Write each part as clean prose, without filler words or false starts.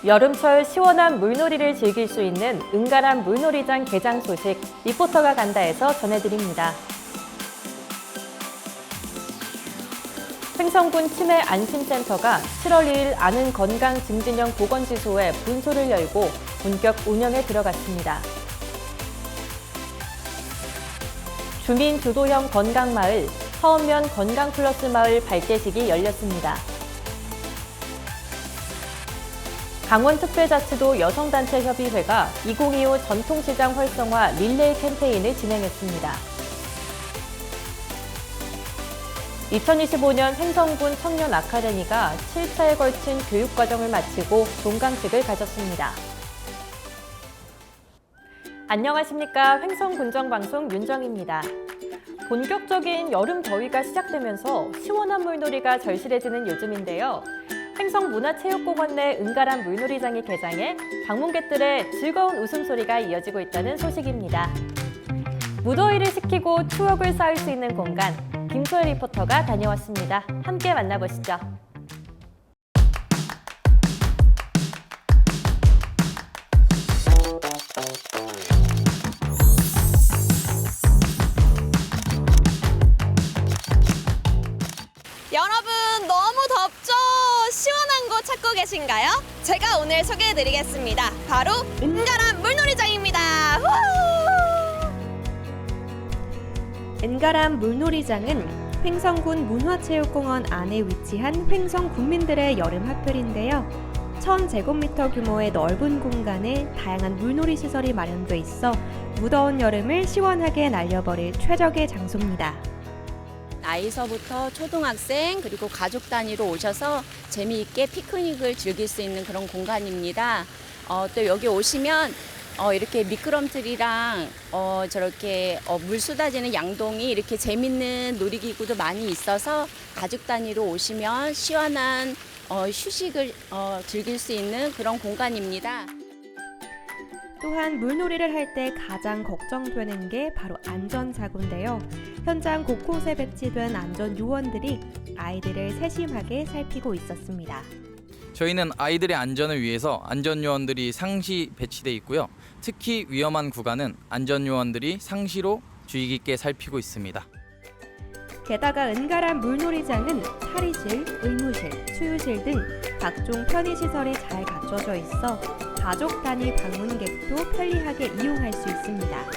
여름철 시원한 물놀이를 즐길 수 있는 은가람 물놀이장 개장 소식 리포터가 간다에서 전해드립니다. 횡성군 치매안심센터가 7월 2일 아는건강증진형 보건지소에 분소를 열고 본격 운영에 들어갔습니다. 주민 주도형 건강마을, 서읍면 건강플러스 마을 발대식이 열렸습니다. 강원특별자치도 여성단체협의회가 2025 전통시장 활성화 릴레이 캠페인을 진행했습니다. 2025년 횡성군 청년 아카데미가 7차에 걸친 교육과정을 마치고 종강식을 가졌습니다. 안녕하십니까. 횡성군정방송 윤정입니다. 본격적인 여름 더위가 시작되면서 시원한 물놀이가 절실해지는 요즘인데요. 횡성문화체육공원 내 은가람 물놀이장이 개장해 방문객들의 즐거운 웃음소리가 이어지고 있다는 소식입니다. 무더위를 식히고 추억을 쌓을 수 있는 공간, 김소혜 리포터가 다녀왔습니다. 함께 만나보시죠. 여러분 너무 덥죠? 시원한 곳 찾고 계신가요? 제가 오늘 소개해드리겠습니다. 바로 은가람 물놀이장입니다. 은가람 물놀이장은 횡성군 문화체육공원 안에 위치한 횡성 군민들의 여름 핫플인데요. 1000제곱미터 규모의 넓은 공간에 다양한 물놀이 시설이 마련돼 있어 무더운 여름을 시원하게 날려버릴 최적의 장소입니다. 아이서부터 초등학생 그리고 가족 단위로 오셔서 재미있게 피크닉을 즐길 수 있는 그런 공간입니다. 또 여기 오시면 이렇게 미끄럼틀이랑 저렇게 물 쏟아지는 양동이 이렇게 재밌는 놀이기구도 많이 있어서 가족 단위로 오시면 시원한 휴식을 즐길 수 있는 그런 공간입니다. 또한 물놀이를 할 때 가장 걱정되는 게 바로 안전사고인데요. 현장 곳곳에 배치된 안전요원들이 아이들을 세심하게 살피고 있었습니다. 저희는 아이들의 안전을 위해서 안전요원들이 상시 배치돼 있고요. 특히 위험한 구간은 안전요원들이 상시로 주의 깊게 살피고 있습니다. 게다가 은가람 물놀이장은 탈의실, 의무실, 수유실 등 각종 편의시설이 잘 갖춰져 있어 가족 단위 방문객도 편리하게 이용할 수 있습니다.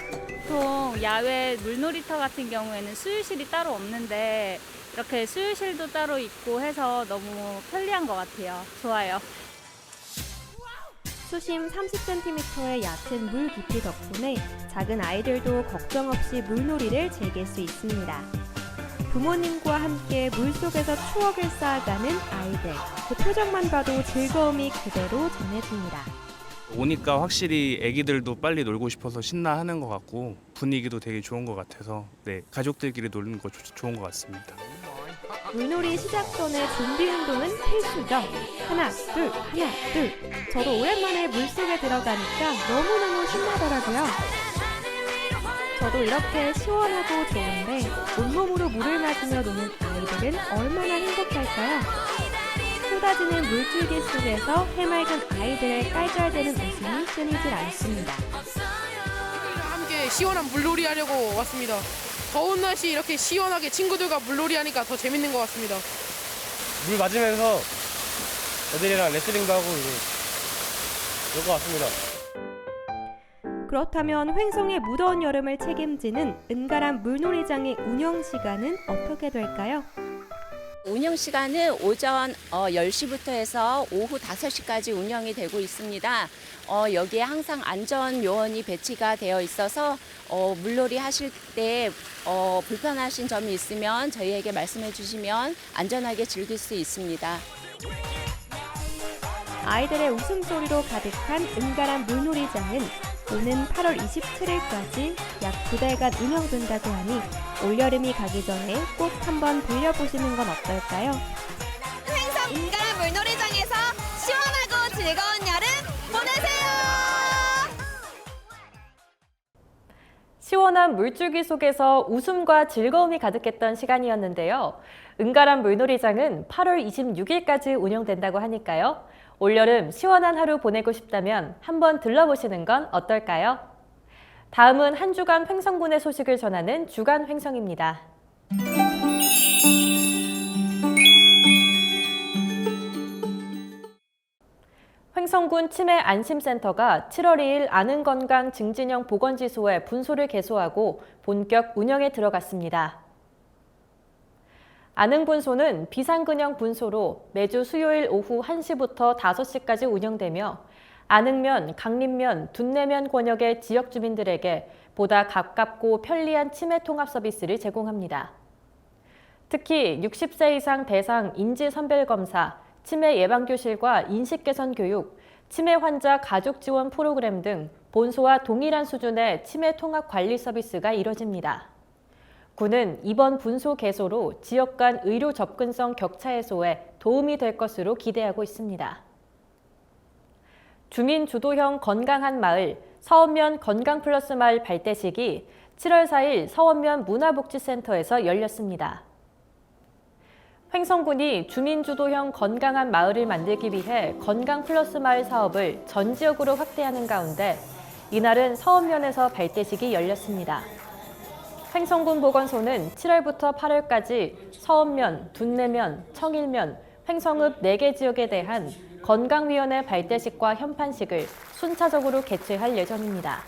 보통 야외 물놀이터 같은 경우에는 수유실이 따로 없는데 이렇게 수유실도 따로 있고 해서 너무 편리한 것 같아요. 좋아요. 수심 30cm의 얕은 물 깊이 덕분에 작은 아이들도 걱정 없이 물놀이를 즐길 수 있습니다. 부모님과 함께 물속에서 추억을 쌓아가는 아이들, 그 표정만 봐도 즐거움이 그대로 전해집니다. 오니까 확실히 애기들도 빨리 놀고 싶어서 신나하는 것 같고 분위기도 되게 좋은 것 같아서 가족들끼리 노는 거 좋은 것 같습니다. 물놀이 시작 전에 준비 운동은 필수죠. 하나, 둘, 하나, 둘. 저도 오랜만에 물속에 들어가니까 너무너무 신나더라고요. 저도 이렇게 시원하고 좋은데 온몸으로 물을 맞으며 노는 아이들은 얼마나 행복할까요? 쏟아지는 물줄기 속에서 해맑은 아이들의 깔깔대는 웃음이 끊이질 않습니다. 함께 시원한 물놀이 하려고 왔습니다. 더운 날씨 이렇게 시원하게 친구들과 물놀이 하니까 더 재밌는 것 같습니다. 물 맞으면서 애들이랑 레슬링도 하고 그럴 것 같습니다. 그렇다면 횡성의 무더운 여름을 책임지는 은가람 물놀이장의 운영 시간은 어떻게 될까요? 운영 시간은 오전 10시부터 해서 오후 5시까지 운영이 되고 있습니다. 여기에 항상 안전요원이 배치가 되어 있어서 물놀이 하실 때 불편하신 점이 있으면 저희에게 말씀해 주시면 안전하게 즐길 수 있습니다. 아이들의 웃음소리로 가득한 은가람 물놀이장은 오는 8월 27일까지 약 2달간 운영된다고 하니 올여름이 가기 전에 꼭 한번 들려보시는 건 어떨까요? 횡성 은가람 물놀이장에서 시원하고 즐거운 여름 보내세요. 시원한 물줄기 속에서 웃음과 즐거움이 가득했던 시간이었는데요. 은가람 물놀이장은 8월 26일까지 운영된다고 하니까요. 올여름 시원한 하루 보내고 싶다면 한번 들러보시는 건 어떨까요? 다음은 한 주간 횡성군의 소식을 전하는 주간 횡성입니다. 횡성군 치매안심센터가 7월 2일 아는건강 증진형 보건지소의 분소를 개소하고 본격 운영에 들어갔습니다. 아능분소는 비상근형 분소로 매주 수요일 오후 1시부터 5시까지 운영되며 아능면, 강림면, 둔내면 권역의 지역 주민들에게 보다 가깝고 편리한 치매 통합 서비스를 제공합니다. 특히 60세 이상 대상 인지 선별 검사, 치매 예방교실과 인식 개선 교육, 치매 환자 가족 지원 프로그램 등 본소와 동일한 수준의 치매 통합 관리 서비스가 이뤄집니다. 군은 이번 분소 개소로 지역 간 의료 접근성 격차 해소에 도움이 될 것으로 기대하고 있습니다. 주민 주도형 건강한 마을 서원면 건강플러스 마을 발대식이 7월 4일 서원면 문화복지센터에서 열렸습니다. 횡성군이 주민 주도형 건강한 마을을 만들기 위해 건강플러스 마을 사업을 전 지역으로 확대하는 가운데 이날은 서원면에서 발대식이 열렸습니다. 횡성군 보건소는 7월부터 8월까지 서원면, 둔내면, 청일면, 횡성읍 4개 지역에 대한 건강위원회 발대식과 현판식을 순차적으로 개최할 예정입니다.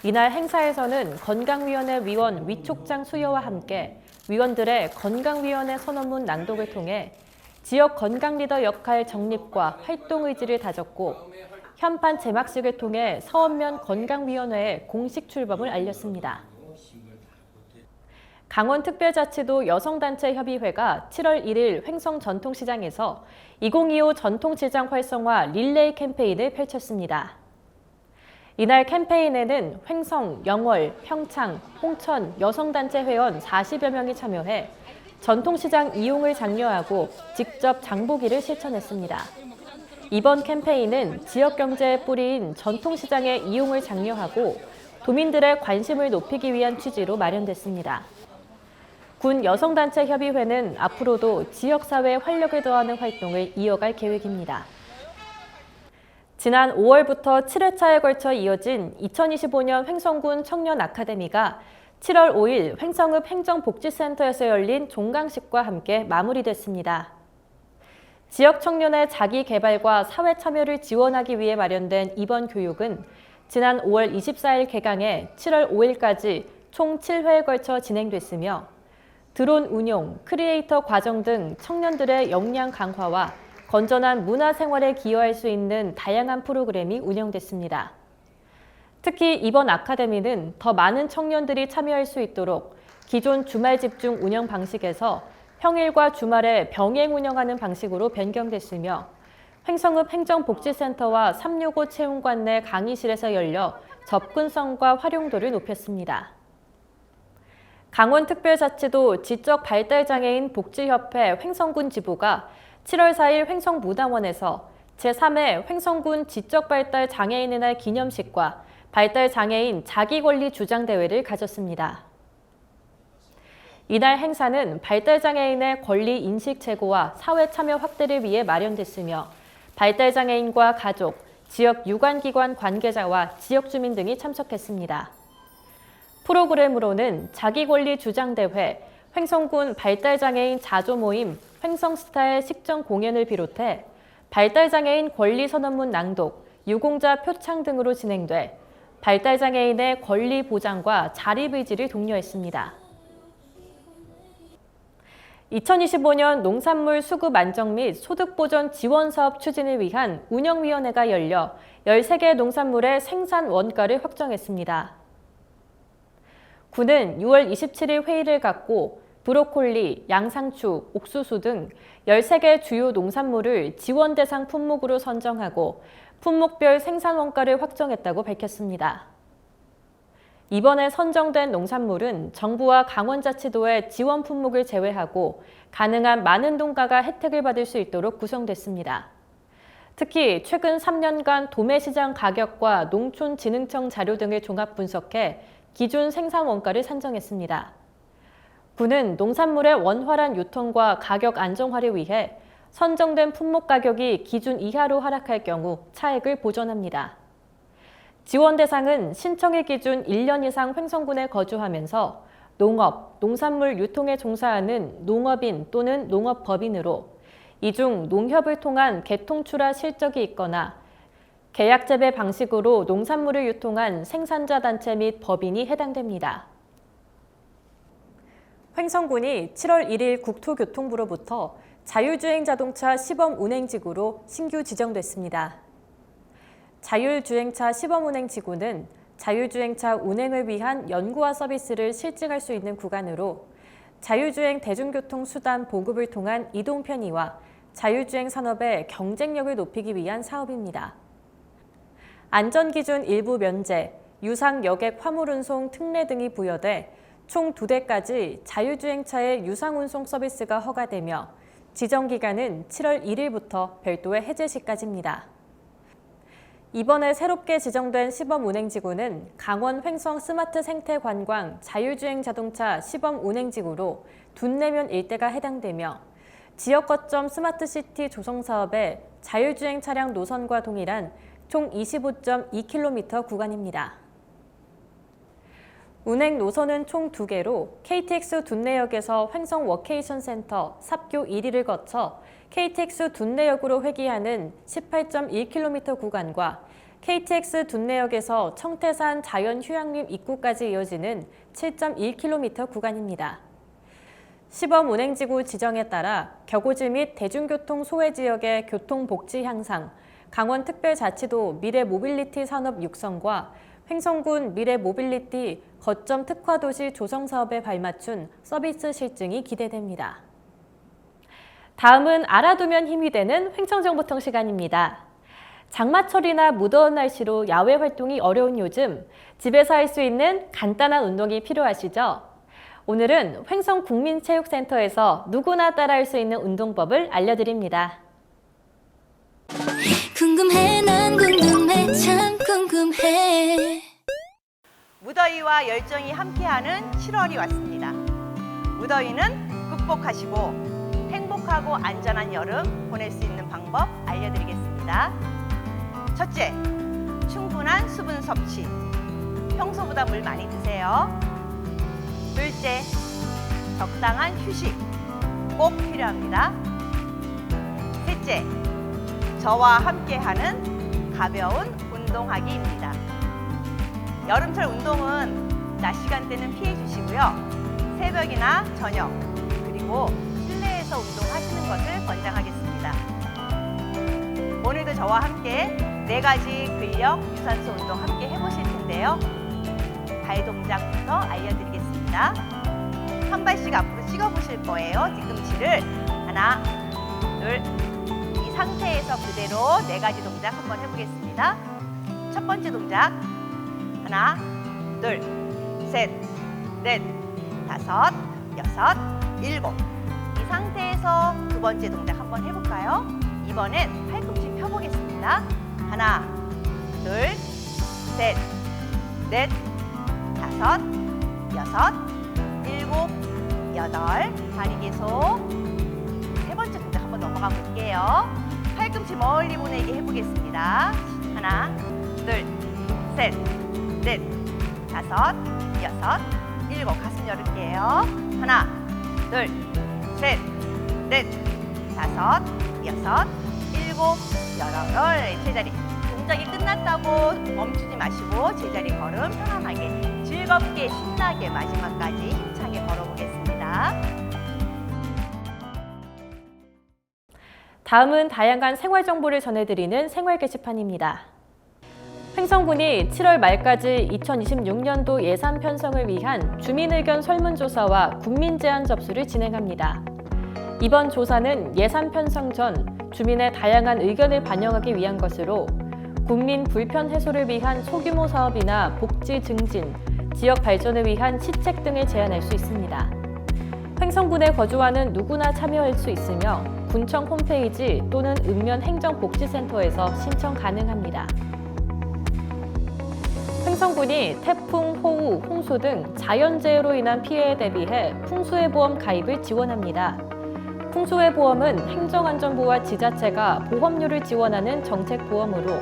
이날 행사에서는 건강위원회 위원 위촉장 수여와 함께 위원들의 건강위원회 선언문 낭독을 통해 지역 건강리더 역할 정립과 활동 의지를 다졌고 현판 제막식을 통해 서원면 건강위원회의 공식 출범을 알렸습니다. 강원특별자치도 여성단체협의회가 7월 1일 횡성 전통시장에서 2025 전통시장 활성화 릴레이 캠페인을 펼쳤습니다. 이날 캠페인에는 횡성, 영월, 평창, 홍천 여성단체 회원 40여 명이 참여해 전통시장 이용을 장려하고 직접 장보기를 실천했습니다. 이번 캠페인은 지역 경제의 뿌리인 전통시장의 이용을 장려하고 도민들의 관심을 높이기 위한 취지로 마련됐습니다. 군 여성단체협의회는 앞으로도 지역사회에 활력을 더하는 활동을 이어갈 계획입니다. 지난 5월부터 7회차에 걸쳐 이어진 2025년 횡성군 청년 아카데미가 7월 5일 횡성읍 행정복지센터에서 열린 종강식과 함께 마무리됐습니다. 지역 청년의 자기 개발과 사회 참여를 지원하기 위해 마련된 이번 교육은 지난 5월 24일 개강해 7월 5일까지 총 7회에 걸쳐 진행됐으며 드론 운용, 크리에이터 과정 등 청년들의 역량 강화와 건전한 문화생활에 기여할 수 있는 다양한 프로그램이 운영됐습니다. 특히 이번 아카데미는 더 많은 청년들이 참여할 수 있도록 기존 주말 집중 운영 방식에서 평일과 주말에 병행 운영하는 방식으로 변경됐으며 횡성읍 행정복지센터와 365 채용관 내 강의실에서 열려 접근성과 활용도를 높였습니다. 강원특별자치도 지적발달장애인 복지협회 횡성군 지부가 7월 4일 횡성무당원에서 제3회 횡성군 지적발달장애인의 날 기념식과 발달장애인 자기권리 주장대회를 가졌습니다. 이날 행사는 발달장애인의 권리 인식 제고와 사회 참여 확대를 위해 마련됐으며 발달장애인과 가족, 지역 유관기관 관계자와 지역 주민 등이 참석했습니다. 프로그램으로는 자기권리 주장대회, 횡성군 발달장애인 자조모임, 횡성스타의 식전 공연을 비롯해 발달장애인 권리선언문 낭독, 유공자 표창 등으로 진행돼 발달장애인의 권리 보장과 자립의지를 독려했습니다. 2025년 농산물 수급 안정 및 소득보전 지원 사업 추진을 위한 운영위원회가 열려 13개 농산물의 생산 원가를 확정했습니다. 군은 6월 27일 회의를 갖고 브로콜리, 양상추, 옥수수 등 13개 주요 농산물을 지원 대상 품목으로 선정하고 품목별 생산 원가를 확정했다고 밝혔습니다. 이번에 선정된 농산물은 정부와 강원자치도의 지원 품목을 제외하고 가능한 많은 농가가 혜택을 받을 수 있도록 구성됐습니다. 특히 최근 3년간 도매시장 가격과 농촌진흥청 자료 등을 종합 분석해 기준 생산 원가를 산정했습니다. 군은 농산물의 원활한 유통과 가격 안정화를 위해 선정된 품목 가격이 기준 이하로 하락할 경우 차액을 보전합니다. 지원 대상은 신청일 기준 1년 이상 횡성군에 거주하면서 농업, 농산물 유통에 종사하는 농업인 또는 농업법인으로 이 중 농협을 통한 개통출하 실적이 있거나 계약 재배 방식으로 농산물을 유통한 생산자 단체 및 법인이 해당됩니다. 횡성군이 7월 1일 국토교통부로부터 자율주행 자동차 시범 운행지구로 신규 지정됐습니다. 자율주행차 시범 운행지구는 자율주행차 운행을 위한 연구와 서비스를 실증할 수 있는 구간으로 자율주행 대중교통 수단 보급을 통한 이동 편의와 자율주행 산업의 경쟁력을 높이기 위한 사업입니다. 안전기준 일부 면제, 유상 여객 화물운송 특례 등이 부여돼 총 2대까지 자율주행차의 유상운송 서비스가 허가되며 지정기간은 7월 1일부터 별도의 해제 시까지입니다. 이번에 새롭게 지정된 시범 운행지구는 강원 횡성 스마트 생태관광 자율주행 자동차 시범 운행지구로 둔내면 일대가 해당되며 지역 거점 스마트시티 조성 사업의 자율주행 차량 노선과 동일한 총 25.2km 구간입니다. 운행 노선은 총 2개로 KTX 둔내역에서 횡성 워케이션 센터 삽교 1위를 거쳐 KTX 둔내역으로 회귀하는 18.1km 구간과 KTX 둔내역에서 청태산 자연휴양림 입구까지 이어지는 7.1km 구간입니다. 시범 운행지구 지정에 따라 격오지 및 대중교통 소외 지역의 교통복지 향상, 강원특별자치도 미래모빌리티 산업 육성과 횡성군 미래모빌리티 거점 특화도시 조성 사업에 발맞춘 서비스 실증이 기대됩니다. 다음은 알아두면 힘이 되는 횡성정보통 시간입니다. 장마철이나 무더운 날씨로 야외 활동이 어려운 요즘 집에서 할 수 있는 간단한 운동이 필요하시죠? 오늘은 횡성국민체육센터에서 누구나 따라할 수 있는 운동법을 알려드립니다. 궁금해 난 궁금해 참 궁금해. 무더위와 열정이 함께하는 7월이 왔습니다. 무더위는 극복하시고 행복하고 안전한 여름 보낼 수 있는 방법 알려드리겠습니다. 첫째, 충분한 수분 섭취. 평소보다 물 많이 드세요. 둘째, 적당한 휴식 꼭 필요합니다. 셋째, 저와 함께하는 가벼운 운동하기입니다. 여름철 운동은 낮 시간대는 피해 주시고요. 새벽이나 저녁 그리고 실내에서 운동하시는 것을 권장하겠습니다. 오늘도 저와 함께 4가지 근력 유산소 운동 함께 해보실 텐데요. 발 동작부터 알려드리겠습니다. 한 발씩 앞으로 찍어보실 거예요. 뒤꿈치를 하나, 둘, 이 상태에서 그대로 4가지 동작 한번 해보겠습니다. 첫 번째 동작 하나, 둘, 셋, 넷, 다섯, 여섯, 일곱. 이 상태에서 두 번째 동작 한번 해볼까요? 이번엔 팔꿈치 펴보겠습니다. 하나, 둘, 셋, 넷, 다섯, 여섯, 일곱, 여덟. 다리 계속. 세 번째 동작 한번 넘어가 볼게요. 팔꿈치 멀리 보내게 해보겠습니다. 하나, 둘, 셋, 넷, 다섯, 여섯, 일곱. 가슴 열을게요. 하나, 둘, 셋, 넷, 다섯, 여섯, 일곱, 여덟. 제자리. 동작이 끝났다고 멈추지 마시고 제자리 걸음 편안하게 즐겁게 신나게 마지막까지 힘차게 걸어보겠습니다. 다음은 다양한 생활 정보를 전해드리는 생활 게시판입니다. 횡성군이 7월 말까지 2026년도 예산 편성을 위한 주민의견 설문조사와 국민제안 접수를 진행합니다. 이번 조사는 예산 편성 전 주민의 다양한 의견을 반영하기 위한 것으로 국민 불편 해소를 위한 소규모 사업이나 복지 증진, 지역 발전을 위한 시책 등을 제안할 수 있습니다. 횡성군에 거주하는 누구나 참여할 수 있으며 군청 홈페이지 또는 읍면 행정복지센터에서 신청 가능합니다. 횡성군이 태풍, 호우, 홍수 등 자연재해로 인한 피해에 대비해 풍수해보험 가입을 지원합니다. 풍수해 보험은 행정안전부와 지자체가 보험료를 지원하는 정책보험으로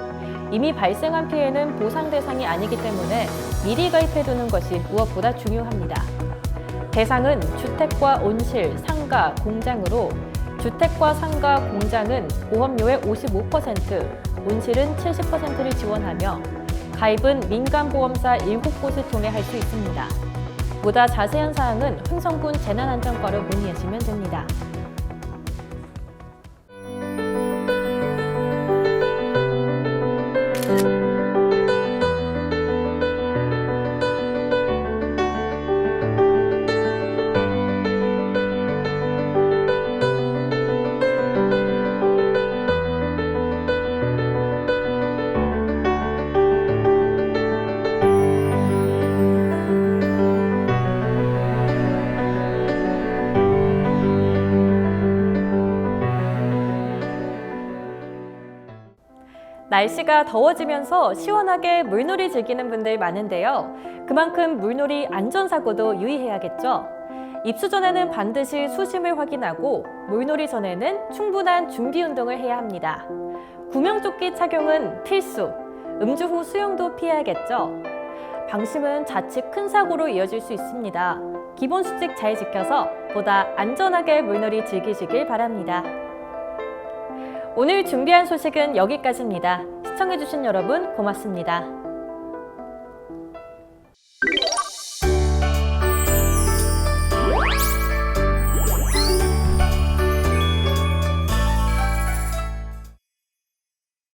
이미 발생한 피해는 보상 대상이 아니기 때문에 미리 가입해두는 것이 무엇보다 중요합니다. 대상은 주택과 온실, 상가, 공장으로 주택과 상가, 공장은 보험료의 55%, 온실은 70%를 지원하며 가입은 민간보험사 7곳을 통해 할 수 있습니다. 보다 자세한 사항은 횡성군 재난안전과로 문의하시면 됩니다. 날씨가 더워지면서 시원하게 물놀이 즐기는 분들 많은데요. 그만큼 물놀이 안전사고도 유의해야겠죠. 입수 전에는 반드시 수심을 확인하고 물놀이 전에는 충분한 준비 운동을 해야 합니다. 구명조끼 착용은 필수, 음주 후 수영도 피해야겠죠. 방심은 자칫 큰 사고로 이어질 수 있습니다. 기본 수칙 잘 지켜서 보다 안전하게 물놀이 즐기시길 바랍니다. 오늘 준비한 소식은 여기까지입니다. 시청해주신 여러분 고맙습니다.